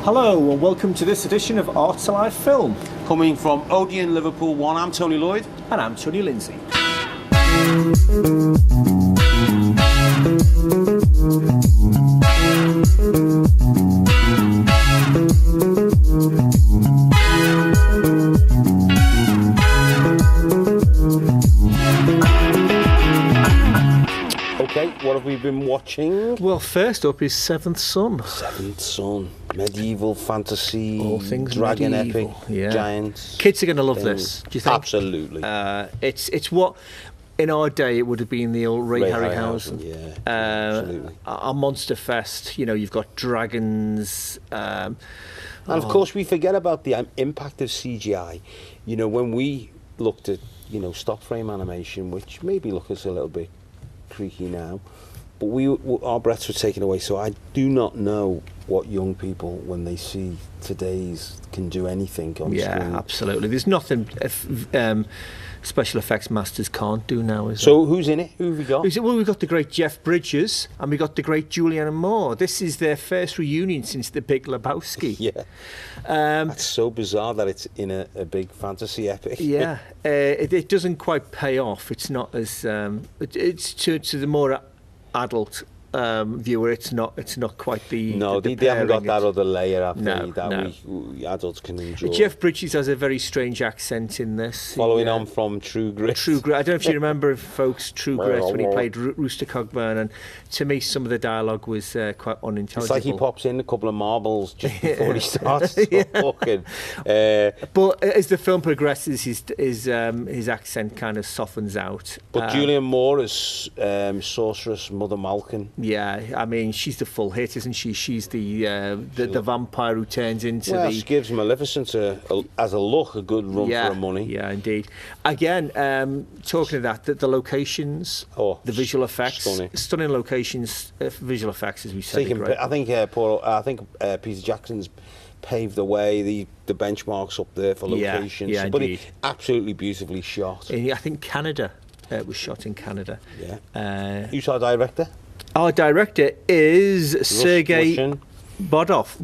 Hello and welcome to this edition of Arts Alive Film. Coming from Odeon Liverpool 1, I'm Tony Lloyd. And I'm Tony Lindsay. Okay, what have we been watching? Well, first up is Seventh Son. Seventh Son, medieval fantasy, All things dragon medieval, epic, yeah. giants. Kids are going to love things. this, do you think? Absolutely. It's what, in our day, it would have been the old Ray Harryhausen. Yeah, absolutely. A Monster Fest, you know, you've got dragons. And of course, we forget about the impact of CGI. You know, when we looked at, you know, stop frame animation, which maybe look us a little bit creaky now, but our breaths were taken away. So I do not know what young people, when they see today's, can do anything on screen. Yeah, absolutely. There's nothing special effects masters can't do now, is So who's in it? Who have we got? Well, we've got the great Jeff Bridges and we've got the great Julianne Moore. This is their first reunion since The Big Lebowski. Yeah. That's so bizarre that it's in a big fantasy epic. Yeah, it doesn't quite pay off. It's not as it's to the more adult viewer. It's not quite the they haven't got that it. other layer, have No, they, that no. we adults can enjoy. Jeff Bridges has a very strange accent in this. Following on from True Grit. True Grit. I don't know if you remember, folks, True Grit, when he played Rooster Cogburn, and to me some of the dialogue was quite unintelligible. It's like he pops in a couple of marbles just before he starts talking. But as the film progresses, his accent kind of softens out. But Julianne Moore is Sorceress Mother Malkin. Yeah, I mean, she's the full hit, isn't she? She's the vampire who turns into she gives Maleficent as a look a good run for her money. Yeah, indeed. Again, talking of that, the locations, the visual effects, stunning locations, visual effects, as we said. I think Peter Jackson's paved the way, the benchmarks up there for locations. Yeah, but indeed. Absolutely beautifully shot. I think Canada. It was shot in Canada. Yeah. Who's our director? Our director is Sergei Bodrov.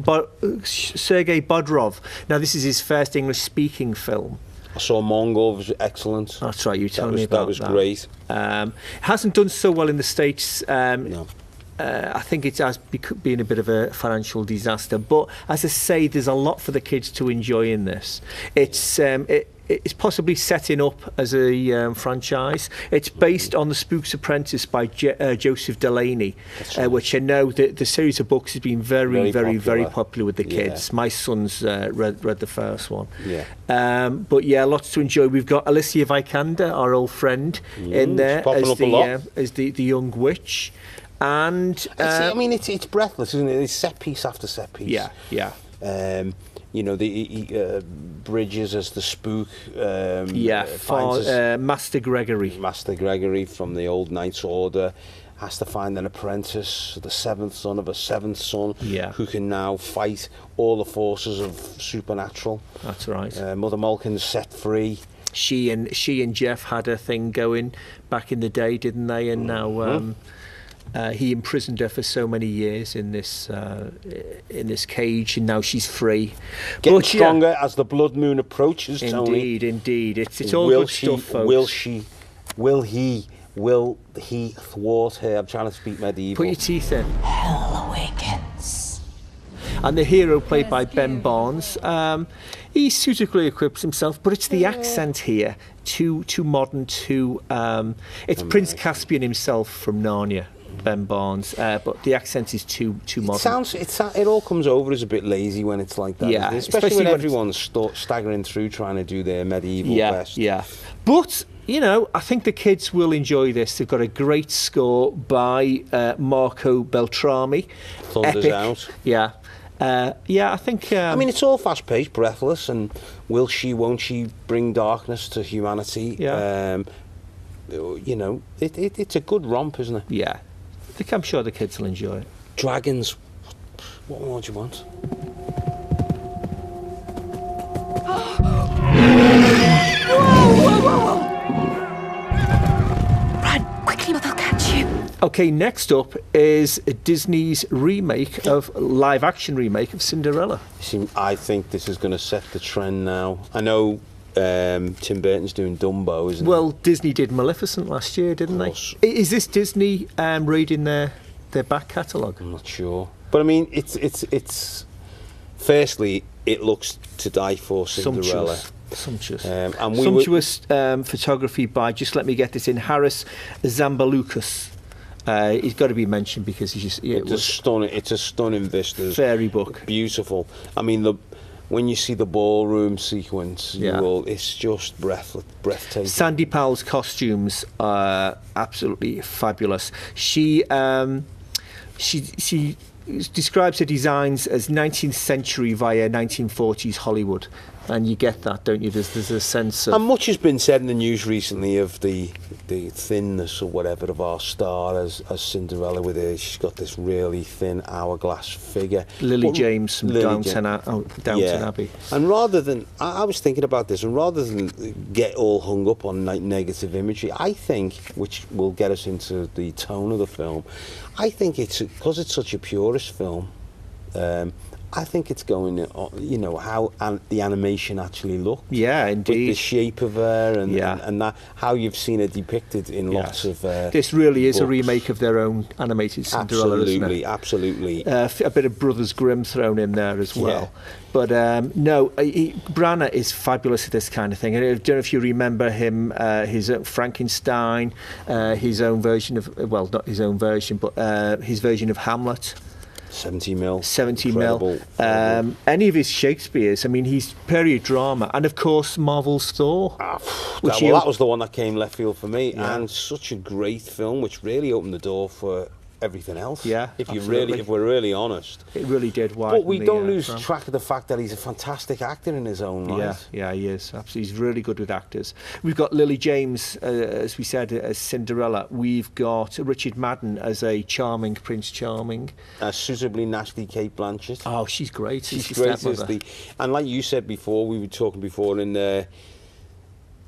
Now, this is his first English-speaking film. I saw Mongol, was excellent. That's right, you were telling me about that. That was great. Hasn't done so well in the States. No. I think it has been a bit of a financial disaster. But as I say, there's a lot for the kids to enjoy in this. It's possibly setting up as a franchise. It's based on The Spook's Apprentice by Joseph Delaney, which I know the series of books has been very popular with the kids. My son's read the first one. Yeah. But yeah, lots to enjoy. We've got Alicia Vikander, our old friend, in there as the young witch. And it's breathless, isn't it? It's set piece after set piece. Yeah. You know, the Bridges as the spook. Master Gregory. Master Gregory from the old Knights Order has to find an apprentice, the seventh son of a seventh son, who can now fight all the forces of supernatural. That's right. Mother Malkin's set free. She and Jeff had a thing going back in the day, didn't they? And now he imprisoned her for so many years in this cage, and now she's free. Getting stronger as the blood moon approaches. Indeed. It's all good stuff, folks. Will he thwart her? I'm trying to speak medieval. Put your teeth in. Hell awakens. And the hero, played by Ben Barnes, he suitably equips himself, but it's the accent here, too modern, it's Prince Caspian himself from Narnia. Ben Barnes, but the accent is too modern. It all comes over as a bit lazy when it's like that. Yeah, especially when everyone's staggering through trying to do their medieval best. Yeah. But you know, I think the kids will enjoy this. They've got a great score by Marco Beltrami. Thunders out. Yeah. I think. I mean, it's all fast-paced, breathless, and will she, won't she bring darkness to humanity? Yeah. You know, it's a good romp, isn't it? Yeah. I'm sure the kids will enjoy it. Dragons. What more do you want? Run, quickly, or they'll catch you. Okay, next up is Disney's live-action remake of Cinderella. See, I think this is going to set the trend now. I know Tim Burton's doing Dumbo, isn't Well, Disney did Maleficent last year, didn't they? course. Is this Disney reading their back catalogue? I'm not sure. But I mean, it's firstly, it looks to die for, Cinderella. Sumptuous. And we Sumptuous photography by, just let me get this in, Harris Zambalukas. He's got to be mentioned because he's just... It's a stunning vista. Fairy book. Beautiful. I mean, when you see the ballroom sequence, Yeah. it's just breathtaking. Sandy Powell's costumes are absolutely fabulous. She describes her designs as 19th century via 1940s Hollywood, and you get that, don't you? There's a sense of... And much has been said in the news recently of the thinness or whatever of our star as Cinderella with her. She's got this really thin hourglass figure. Lily James from Downton Yeah. Abbey. And rather than, I was thinking about this, and rather than get all hung up on negative imagery, I think, which will get us into the tone of the film, I think because it's such a purist film, I think it's going, how the animation actually looks. Yeah, With the indeed. shape of her and Yeah. and that, how you've seen her depicted in lots of This really is a books. remake of their own animated Cinderella, isn't it? Absolutely. A bit of Brothers Grimm thrown in there as well. Yeah. But Branagh is fabulous at this kind of thing. I don't know if you remember him, his own Frankenstein, his own version of, well, not his own version, but his version of Hamlet. 70 mil. 70 Incredible. mil. Any of his Shakespeare's, I mean, he's period drama. And of course, Marvel's Thor. That was the one that came left field for me, Yeah. and such a great film, which really opened the door for everything else. Yeah, if absolutely. we're really honest. It really did widen But we the, don't lose pram. track of the fact that he's a fantastic actor in his own right. Yeah, he is. Absolutely. He's really good with actors. We've got Lily James, as we said, as Cinderella. We've got Richard Madden as a charming Prince Charming. Suitably nasty Kate Blanchett. Oh, she's great. She's the great as stepmother. and like you said before, we were talking before in there.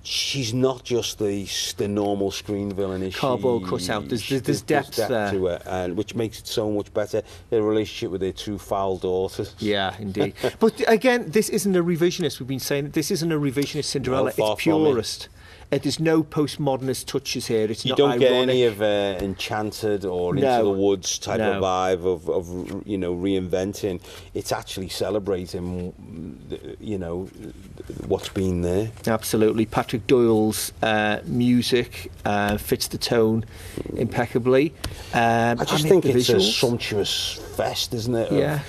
She's not just the normal screen villain, is Cardboard she? cutout. There's depth there. to her, and which makes it so much better. The relationship with her two foul daughters. Yeah, indeed. But again, this isn't a revisionist. We've been saying this isn't a revisionist Cinderella. No, far it's from it. purist. There's no postmodernist touches here. It's You not don't ironic. get any of Enchanted or Into No. the Woods type No. of vibe of reinventing. It's actually celebrating, what's been there. Absolutely. Patrick Doyle's music fits the tone impeccably. I just think the it's a visuals. sumptuous fest, isn't it? Yeah.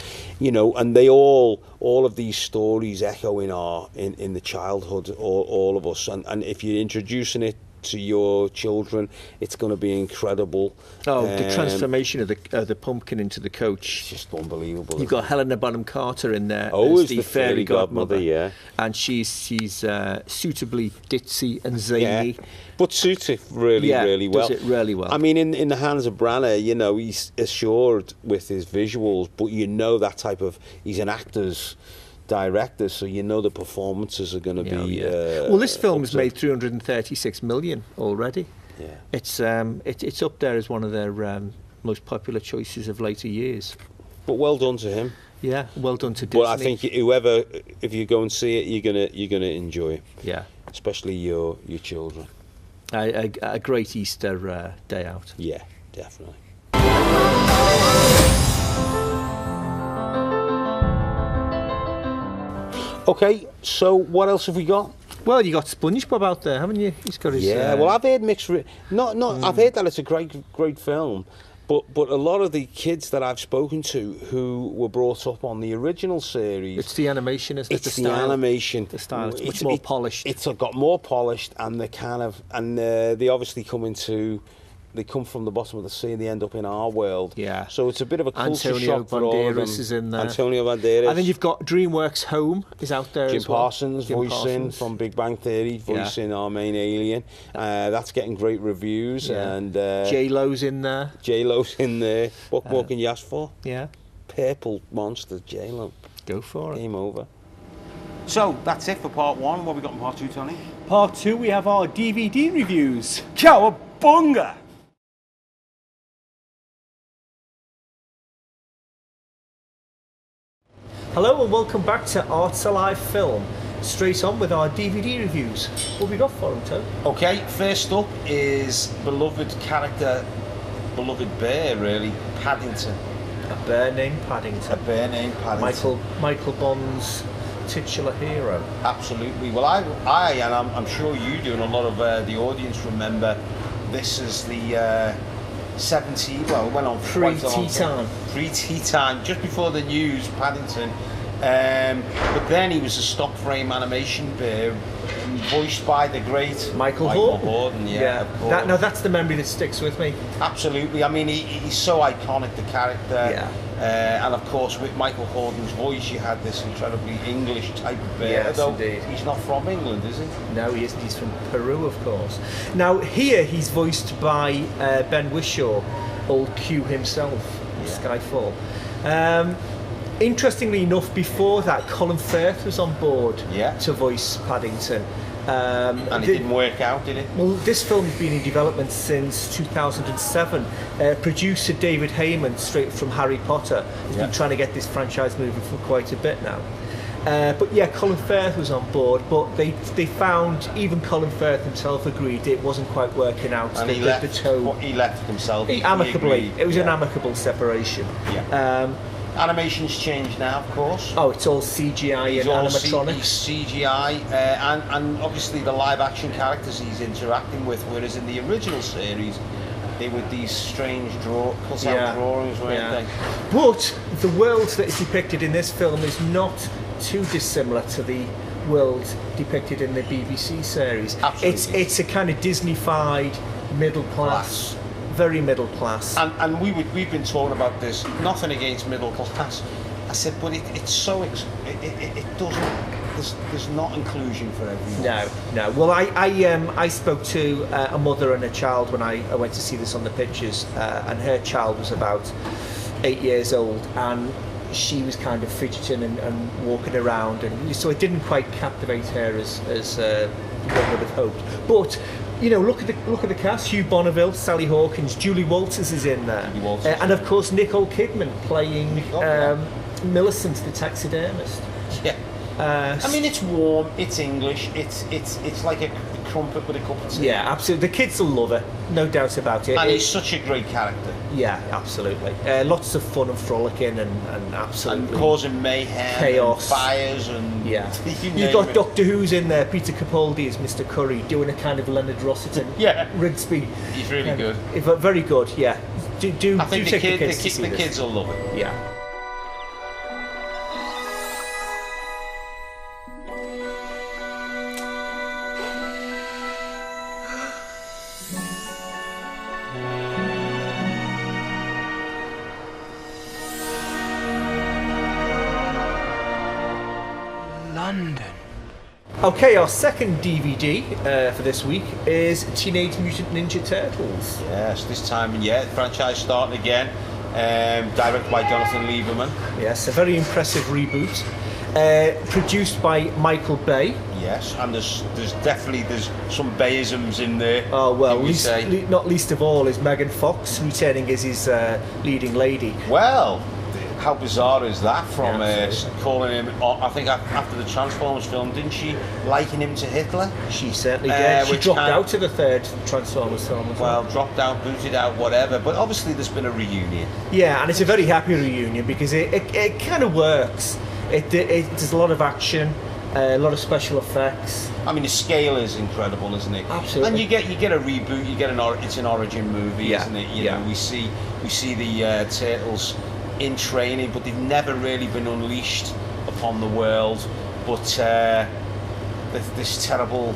And they all of these stories echo in the childhood, all of us. And if you're introducing it to your children, it's going to be incredible. Oh, the transformation of the pumpkin into the It's coach. just unbelievable. You've got Helena Bonham Carter in there Oh, as as the the fairy godmother, yeah. and she's suitably ditzy and zany. But suits it really well. does it really well. I mean, in the hands of Branagh, he's assured with his visuals, but that type of, he's an actor's director, so the performances are going to be. Well, this film has up to- made 336 million already. Yeah. It's up there as one of their most popular choices of later years. But well done to him. Yeah, well done to Disney. But I think if you go and see it, you're gonna enjoy it, yeah, especially your children. a great Easter day out. Yeah, definitely. Okay, so what else have we got? Well, you got SpongeBob out there, haven't you? He's got his. Yeah, well, I've heard mixed. I've heard that it's a great film, but a lot of the kids that I've spoken to who were brought up on the original series, it's the animation, isn't it? it's the animation. The style. It's much more polished. It's got more polished, and they obviously they come from the bottom of the sea and they end up in our world. Yeah. So it's a bit of a culture Antonio shock for all of them. Banderas is in there. Antonio Banderas. And then you've got DreamWorks Home is out there Jim as well. Parsons Jim voicing Parsons. from Big Bang Theory, voicing our main alien. That's getting great reviews. Yeah. And J-Lo's in there. J-Lo's in there. What more can you ask for? Yeah, Purple monster J-Lo. go for it. Game over. So that's it for part one. What have we got in part two, Tony? Part 2, we have our DVD reviews. Cowabunga! Hello and welcome back to Arts Alive Film. Straight on with our DVD reviews. What have we got for them, Tom? Okay, first up is beloved character, beloved bear really, Paddington. A bear named Paddington. A bear named Paddington. Michael Bond's titular hero. Absolutely. Well, I and I'm sure you do, and a lot of the audience remember, this is the 70, well, it went on for quite a long Pre-tea time. Pre-tea time, just before the news, Paddington. But then he was a stop frame animation bear, voiced by the great Michael Horton. Yeah, of course. That's the memory that sticks with me. Absolutely. I mean, he's so iconic, the character. Yeah. And of course, with Michael Horton's voice, you had this incredibly English type of bear. Yes, although indeed. he's not from England, is he? No, he isn't. He's from Peru, of course. Now, here he's voiced by Ben Whishaw, old Q himself, Skyfall. Interestingly enough, before that, Colin Firth was on board to voice Paddington. And it didn't work out, did it? Well, this film's been in development since 2007. Producer David Heyman, straight from Harry Potter, has been trying to get this franchise moving for quite a bit now. But yeah, Colin Firth was on board, but they found, even Colin Firth himself agreed it wasn't quite working out. And he left himself. Amicably. It was an amicable separation. Yeah. Animation's changed now, of course. Oh, it's all CGI and animatronics. CGI, and obviously the live action characters he's interacting with, whereas in the original series, they were these strange cut-out drawings, weren't they? But the world that is depicted in this film is not too dissimilar to the world depicted in the BBC series. Absolutely. It's a kind of Disney-fied middle class. Very middle class. And we've been talking about this, nothing against middle class. I said, but it's so, it doesn't, there's not inclusion for everyone. No. Well, I spoke to a mother and a child when I went to see this on the pictures, and her child was about 8 years old, and she was kind of fidgeting and walking around, and so it didn't quite captivate her as one would have hoped. But you know, look at the cast: Hugh Bonneville, Sally Hawkins, Julie Walters is in there, and of course Nicole Kidman playing Millicent, the taxidermist. Yeah. I mean, it's warm, it's English, it's like a crumpet with a cup of tea. Yeah, absolutely. The kids will love it, no doubt about it. And he's such a great character. Yeah, absolutely. Lots of fun and frolicking and absolutely. And causing mayhem, chaos, and fires, and You've got Doctor Who's in there. Peter Capaldi as Mr. Curry, doing a kind of Leonard Rossiter. Rigsby. He's really good. Very good. Yeah. I think the kids will love it. Yeah. Okay, our second DVD for this week is Teenage Mutant Ninja Turtles. Yes, this time, franchise starting again, directed by Jonathan Lieberman. Yes, a very impressive reboot. Produced by Michael Bay. Yes, and there's definitely some Bayisms in there. Oh well, not least of all is Megan Fox returning as his leading lady. Well, how bizarre is that from calling him, I think after the Transformers film, didn't she liken him to Hitler? She certainly did. She dropped out of the third Transformers film. Well, dropped out, booted out, whatever, but obviously there's been a reunion. Yeah, and it's a very happy reunion because it kind of works. There's a lot of action, a lot of special effects. I mean, the scale is incredible, isn't it? Absolutely. And you get a reboot, it's an origin movie, isn't it? You know, we see the Turtles in training, but they've never really been unleashed upon the world. But this terrible,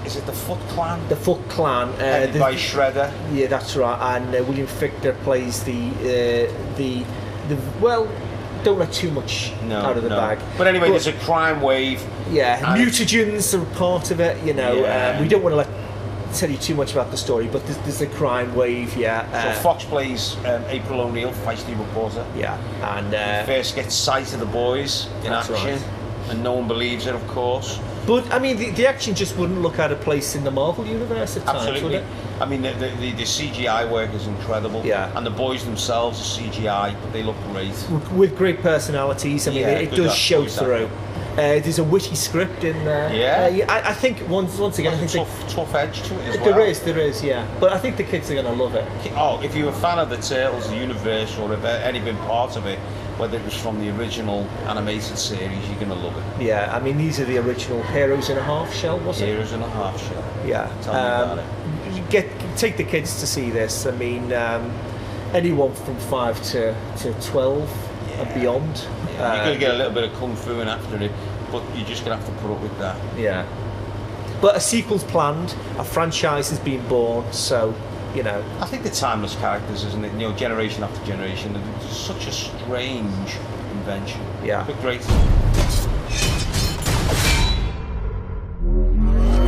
is it the Foot Clan? The Foot Clan, headed by Shredder. Yeah, that's right. And William Fichtner plays the well. Don't let too much out of the bag. But anyway, there's a crime wave. Yeah, mutagens are part of it. You know, we don't want to tell you too much about the story, but there's a crime wave. So Fox plays April O'Neil, feisty reporter. Yeah, and first gets sight of the boys in action, and no one believes it, of course. But I mean, the action just wouldn't look out of place in the Marvel universe at times, would it? I mean, the CGI work is incredible. Yeah. And the boys themselves are CGI, but they look great. With great personalities. I mean, Yeah, it good does actors, show that. through. There's a witty script in there. Yeah. I think once again, I think Tough edge to it as well. there is, yeah. But I think the kids are going to love it. Oh, if you're a fan of the Turtles, the universe, or have any been part of it, whether it was from the original animated series, you're going to love it. Yeah, I mean, these are the original Heroes in a Half Shell, was it? Heroes and a Half Shell. Yeah. Tell me about it. Take the kids to see this. I mean, anyone from 5 to 12 and beyond. Yeah, you're going to get a little bit of kung fu in after it, but you're just going to have to put up with that. Yeah. But a sequel's planned, a franchise has been born, so, you know. I think the timeless characters, isn't it? You know, generation after generation. It's such a strange invention. Yeah. But great.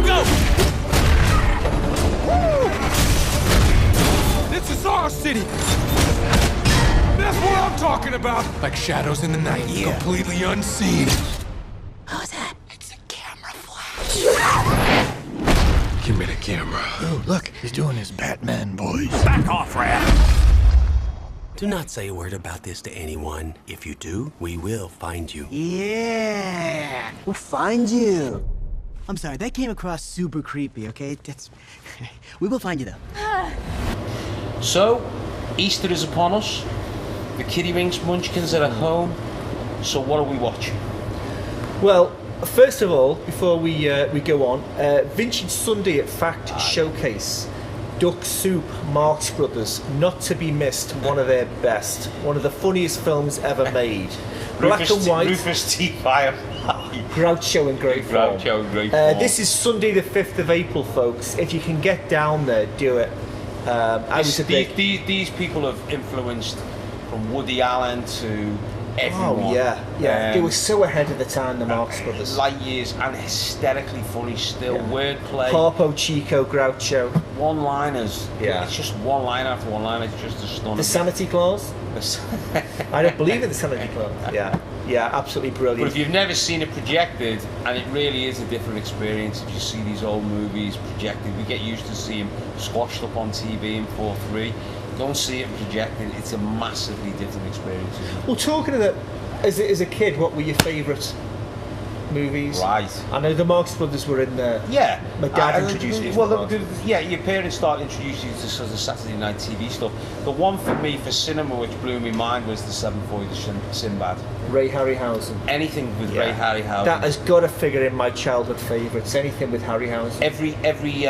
Go! This is our city! That's what I'm talking about! Like shadows in the night, completely unseen. Who's that? It's a camera flash. Give me the camera. Oh, look, he's doing his Batman voice. Back off, rat! Do not say a word about this to anyone. If you do, we will find you. Yeah, we'll find you. I'm sorry, that came across super creepy, okay? We will find you though. So, Easter is upon us. The Kiddie Winks Munchkins are at home. So what are we watching? Well, first of all, before we go on, Vintage Sunday at Fact Showcase. Duck Soup, Marx Brothers, not to be missed, one of their best. One of the funniest films ever made. Black and white. Rufus T. Firefly. Groucho in great form. Groucho in great form. This is Sunday the 5th of April, folks. If you can get down there, do it. These people have influenced from Woody Allen to everyone. Oh, yeah. They were so ahead of the time, the Marx Brothers. Light years, and hysterically funny still. Wordplay. Harpo, Chico, Groucho. One-liners. Yeah. It's just one line after one line. It's just astonishing. The Sanity Clause? I don't believe in the Sanity Clause. Yeah, absolutely brilliant. But if you've never seen it projected, and it really is a different experience if you see these old movies projected. We get used to seeing them squashed up on TV in 4:3. Don't see it projected. It's a massively different experience. Well, talking of that, as a kid, what were your favourite movies? Right. I know the Marx Brothers were in there. Yeah. My dad introduced me to Well, the Marx your parents started introducing you to sort of Saturday night TV stuff. The one for me for cinema which blew my mind was the 7 Voyages of Sinbad. Ray Harryhausen. Anything with Ray Harryhausen. That has got to figure in my childhood favourites. Anything with Harryhausen. Every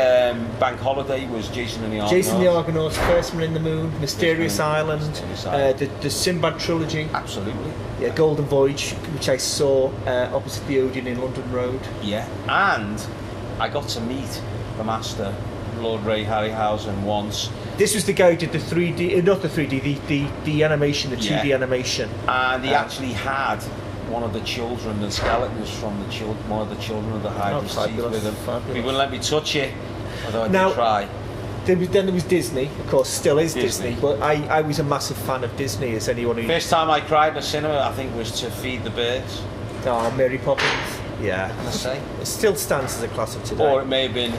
bank holiday was Jason and the Argonauts. Jason the Argonauts, First Man in the Moon, Mysterious Island, Mysterious Island. the Sinbad trilogy. Absolutely. Yeah, Golden Voyage, which I saw opposite the Odeon in London Road. Yeah, and I got to meet the master, Lord Ray Harryhausen, once. This was the guy who did the 3D, not the 3D, the animation, the 2D animation. And he actually had one of the children, the skeletons from one of the children of the Hydra Chief fabulous, with him. fabulous. He wouldn't let me touch it, although I Now- did try. Then there was Disney, of course, still is Disney. Disney, but I was a massive fan of Disney, as anyone who... First time I cried in the cinema, I think, was to Feed the Birds. Oh, Mary Poppins. Yeah. I say. It still stands as a classic today. Or it may have been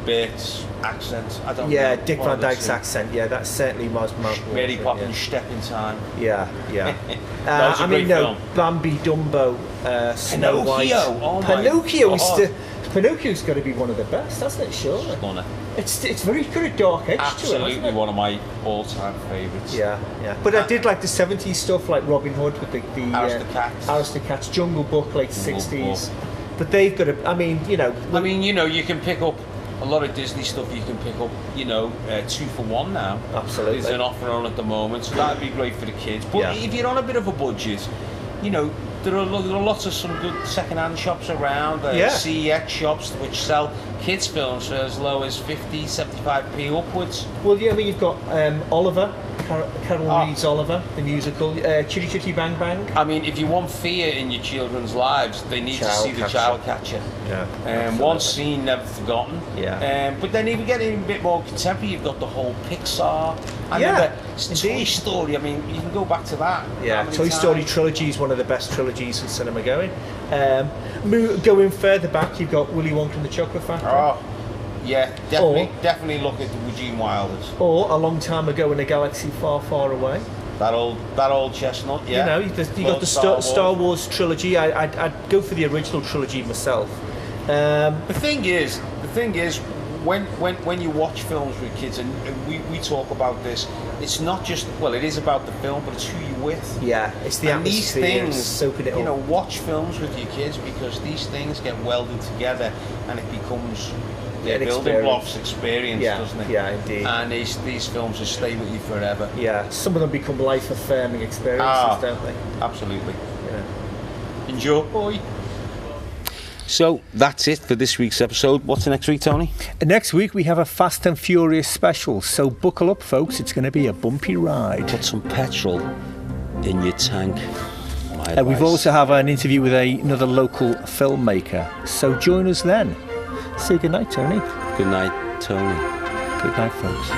Bert's accent. I don't know. Yeah, Dick One Van of the Dyke's two. accent. Yeah, that's certainly my Mary Poppins, Step in Time. Yeah. That was a great film. Bambi, Dumbo, Snow White. Pinocchio, oh my Pinocchio is God. still... Pinocchio's got to be one of the best, hasn't it? Surely. Stunner. It's very got a dark edge to it, Absolutely hasn't it? one of my all-time favourites. Yeah. But I did like the 70s stuff, like Robin Hood with the Aristocats. Aristocats, Jungle Book, late Jungle 60s. But they've got a... I mean, you know... you can pick up a lot of Disney stuff. You can pick up, 2 for 1 now. Absolutely. There's an offer on at the moment, so that'd be great for the kids. But if you're on a bit of a budget, there are lots of some good second-hand shops around. CEX shops which sell kids' films for as low as 50, 75p upwards. Well, yeah, I mean, you've got Oliver, Carol Reed's Oliver, the musical, Chitty Chitty Bang Bang. I mean, if you want fear in your children's lives, they need to see the Child Catcher. Yeah. One scene never forgotten. Yeah. But then even getting a bit more contemporary, you've got the whole Pixar. I remember Toy Story. I mean, you can go back to that. Yeah, How many Toy Story times? trilogy is one of the best trilogies in cinema going. Going further back, you've got Willy Wonka and the Chocolate Factory. Oh, Yeah, definitely look at the Eugene Wilders. Or A Long Time Ago in a Galaxy Far, Far Away. That old chestnut, yeah. You know, you got the Star Wars trilogy. I'd go for the original trilogy myself. The thing is, when you watch films with kids, and we talk about this, it's not just, well, it is about the film, but it's who you're with. Yeah, it's the and these atmosphere, things, soaking it you up. know, watch films with your kids, because these things get welded together, and it becomes the An building experience. blocks experience, doesn't it? Yeah, indeed. And these films will stay with you forever. Yeah, some of them become life-affirming experiences, don't they? Absolutely. Yeah. Enjoy. So that's it for this week's episode. What's the next week, Tony? Next week we have a Fast and Furious special, so buckle up, folks. It's going to be a bumpy ride. Put some petrol in your tank. We've advice. also have an interview with another local filmmaker, so join us then. Say good night, Tony. Good night, Tony. Good night, folks.